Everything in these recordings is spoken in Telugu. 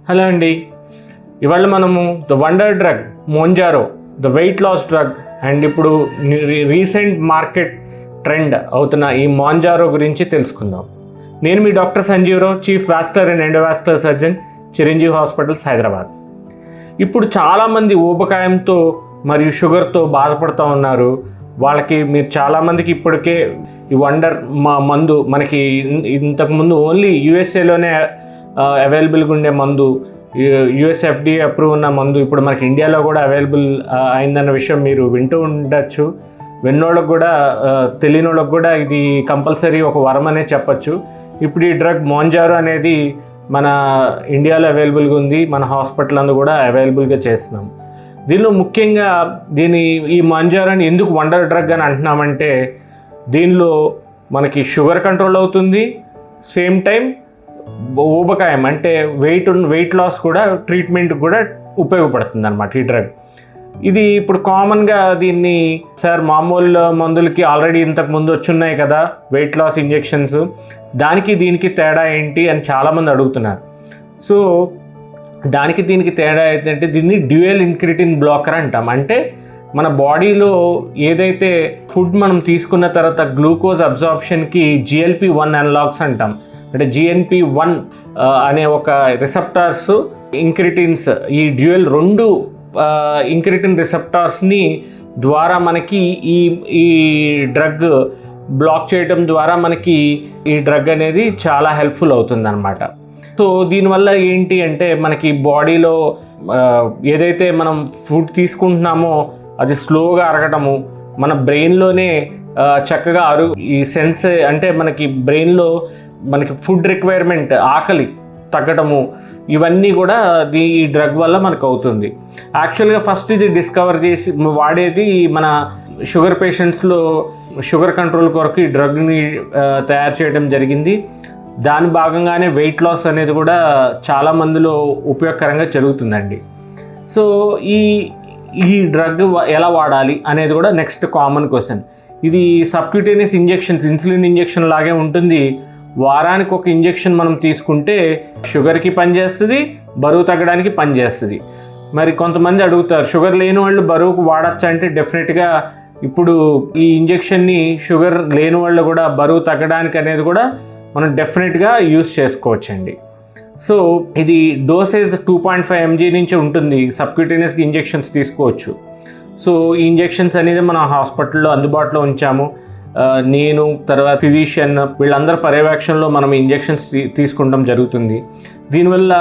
హలో అండి. ఇవాళ మనము the wonder drug Mounjaro, the weight loss drug and ఇప్పుడు రీసెంట్ మార్కెట్ ట్రెండ్ అవుతున్న ఈ మోంజారో గురించి తెలుసుకుందాం. నేను మీ doctor Sanjeevarao, chief vascular and endovascular surgeon, Chiranjeevi hospitals, Hyderabad. ఇప్పుడు చాలామంది ఊబకాయంతో మరియు షుగర్తో బాధపడుతూ ఉన్నారు. వాళ్ళకి మీరు చాలామందికి ఇప్పటికే ఈ వండర్ మందు మనకి ఇంతకుముందు ఓన్లీ యూఎస్ఏలోనే అవైలబుల్గా ఉండే మందు, యుఎస్ FDA అప్రూవ్ ఉన్న మందు ఇప్పుడు మనకి ఇండియాలో కూడా అవైలబుల్ అయిందన్న విషయం మీరు వింటూ ఉండొచ్చు. విన్నోళ్ళకి కూడా తెలియని వాళ్ళకి కూడా ఇది కంపల్సరీ ఒక వరం అనే చెప్పచ్చు. ఇప్పుడు ఈ డ్రగ్ మోంజారో అనేది మన ఇండియాలో అవైలబుల్గా ఉంది. మన హాస్పిటల్ అందు కూడా అవైలబుల్గా చేస్తున్నాం. దీనిలో ముఖ్యంగా ఈ మోంజారోని ఎందుకు వండర్ డ్రగ్ అని అంటున్నామంటే, దీనిలో మనకి షుగర్ కంట్రోల్ అవుతుంది, సేమ్ టైం ఊబకాయం అంటే వెయిట్ లాస్ కూడా ట్రీట్మెంట్ కూడా ఉపయోగపడుతుంది అన్నమాట ఈ డ్రగ్. ఇది ఇప్పుడు కామన్గా దీన్ని సార్ మామూలు మందులకి ఆల్రెడీ ఇంతకు ముందు వచ్చున్నాయి కదా వెయిట్ లాస్ ఇంజెక్షన్స్, దానికి దీనికి తేడా ఏంటి అని చాలామంది అడుగుతున్నారు. సో దానికి దీనికి తేడా ఏంటంటే, దీన్ని డ్యూయల్ ఇన్క్రిటిన్ బ్లాకర్ అంటాం. అంటే మన బాడీలో ఏదైతే ఫుడ్ మనం తీసుకున్న తర్వాత గ్లూకోజ్ అబ్జార్ప్షన్కి GLP-1 అనలాగ్స్ అంటాం. అంటే GNP-1 అనే ఒక రిసెప్టార్స్, ఇంక్రిటిన్స్, ఈ డ్యూయల్ 2 ఇంక్రిటిన్ రిసెప్టార్స్ని ద్వారా మనకి ఈ డ్రగ్ బ్లాక్ చేయడం ద్వారా మనకి ఈ డ్రగ్ అనేది చాలా హెల్ప్ఫుల్ అవుతుంది అన్నమాట. సో దీనివల్ల ఏంటి అంటే, మనకి బాడీలో ఏదైతే మనం ఫుడ్ తీసుకుంటున్నామో అది స్లోగా అరగటము, మన బ్రెయిన్లోనే చక్కగా ఈ సెన్స్ అంటే మనకి బ్రెయిన్లో మనకి ఫుడ్ రిక్వైర్మెంట్, ఆకలి తగ్గటము, ఇవన్నీ కూడా ఈ డ్రగ్ వల్ల మనకు అవుతుంది. యాక్చువల్గా ఫస్ట్ ఇది డిస్కవర్ చేసి వాడేది మన షుగర్ పేషెంట్స్లో షుగర్ కంట్రోల్ కొరకు ఈ డ్రగ్ని తయారు చేయడం జరిగింది. దాని భాగంగానే వెయిట్ లాస్ అనేది కూడా చాలా మందిలో ఉపయోగకరంగా జరుగుతుందండి. సో ఈ డ్రగ్ ఎలా వాడాలి అనేది కూడా నెక్స్ట్ కామన్ క్వశ్చన్. ఇది సబ్క్యూటేనియస్ ఇంజెక్షన్స్, ఇన్సులిన్ ఇంజెక్షన్ లాగే ఉంటుంది. వారానికి ఒక ఇంజెక్షన్ మనం తీసుకుంటే షుగర్కి పనిచేస్తుంది, బరువు తగ్గడానికి పనిచేస్తుంది. మరి కొంతమంది అడుగుతారు, షుగర్ లేని వాళ్ళు బరువుకు వాడచ్చా అంటే డెఫినెట్గా ఇప్పుడు ఈ ఇంజెక్షన్ని షుగర్ లేని వాళ్ళు కూడా బరువు తగ్గడానికి అనేది కూడా మనం డెఫినెట్గా యూస్ చేసుకోవచ్చండి. సో ఇది డోసేజ్ 2.5 mg నుంచి ఉంటుంది. సబ్క్యూటేనియస్ ఇంజెక్షన్స్ తీసుకోవచ్చు. సో ఈ ఇంజెక్షన్స్ అనేది మన హాస్పిటల్లో అందుబాటులో ఉంచాము. నేను తర్వాత ఫిజిషియన్ వీళ్ళందరి పర్యవేక్షణలో మనం ఇంజెక్షన్స్ తీసుకుంటాం జరుగుతుంది. దీనివల్ల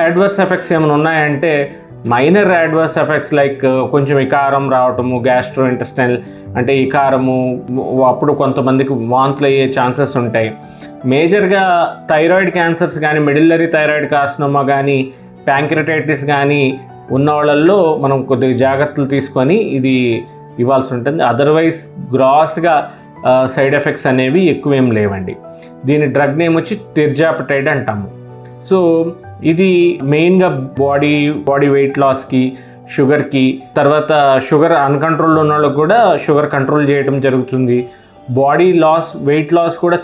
అడ్వర్స్ ఎఫెక్ట్స్ ఏమైనా ఉన్నాయంటే, మైనర్ అడ్వర్స్ ఎఫెక్ట్స్ లైక్ కొంచెం వికారం రావటము, గ్యాస్ట్రో ఇంటెస్టైనల్ అంటే వికారము, అప్పుడు కొంతమందికి వాంతులు అయ్యే ఛాన్సెస్ ఉంటాయి. మేజర్గా థైరాయిడ్ క్యాన్సర్స్ కానీ, మెడిల్లరీ థైరాయిడ్ కార్సినోమా కానీ, ప్యాంక్రియాటైటిస్ కానీ ఉన్న వాళ్ళల్లో మనం కొద్దిగా జాగ్రత్తలు తీసుకొని ఇది ఇవ్వాల్సి ఉంటుంది. అదర్వైజ్ గ్రాస్గా సైడ్ ఎఫెక్ట్స్ అనేవి ఎక్కువేం లేవండి. దీని డ్రగ్ నేమ్ వచ్చి తిర్జాపటైడ్ అంటాము. సో ఇది మెయిన్గా బాడీ వెయిట్ లాస్కి, షుగర్కి, తర్వాత షుగర్ అన్కంట్రోల్ ఉన్న వాళ్ళకి కూడా షుగర్ కంట్రోల్ చేయడం జరుగుతుంది. బాడీ లాస్, వెయిట్ లాస్ కూడా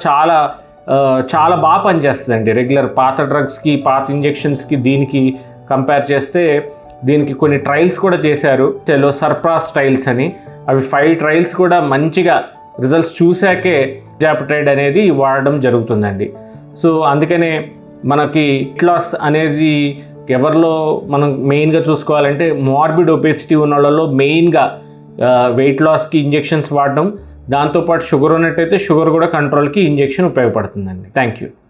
చాలా బాగా పనిచేస్తుందండి. రెగ్యులర్ పాత డ్రగ్స్కి, పాత ఇంజెక్షన్స్కి దీనికి కంపేర్ చేస్తే దీనికి కొన్ని ట్రయల్స్ కూడా చేశారు. సర్ప్రాస్ ట్రయల్స్ అని, అవి 5 ట్రయల్స్ కూడా మంచిగా రిజల్ట్స్ చూశాకే తిర్జాపటైడ్ అనేది వాడడం జరుగుతుందండి. సో అందుకనే మనకి వెయిట్ లాస్ అనేది ఎవరిలో మనం మెయిన్గా చూసుకోవాలంటే, మార్బిడ్ ఒబేసిటీ ఉన్న వాళ్ళలో మెయిన్గా వెయిట్ లాస్కి ఇంజెక్షన్స్ వాడడం, దాంతోపాటు షుగర్ ఉన్నట్టయితే షుగర్ కూడా కంట్రోల్కి ఇంజెక్షన్ ఉపయోగపడుతుందండి. Thank you.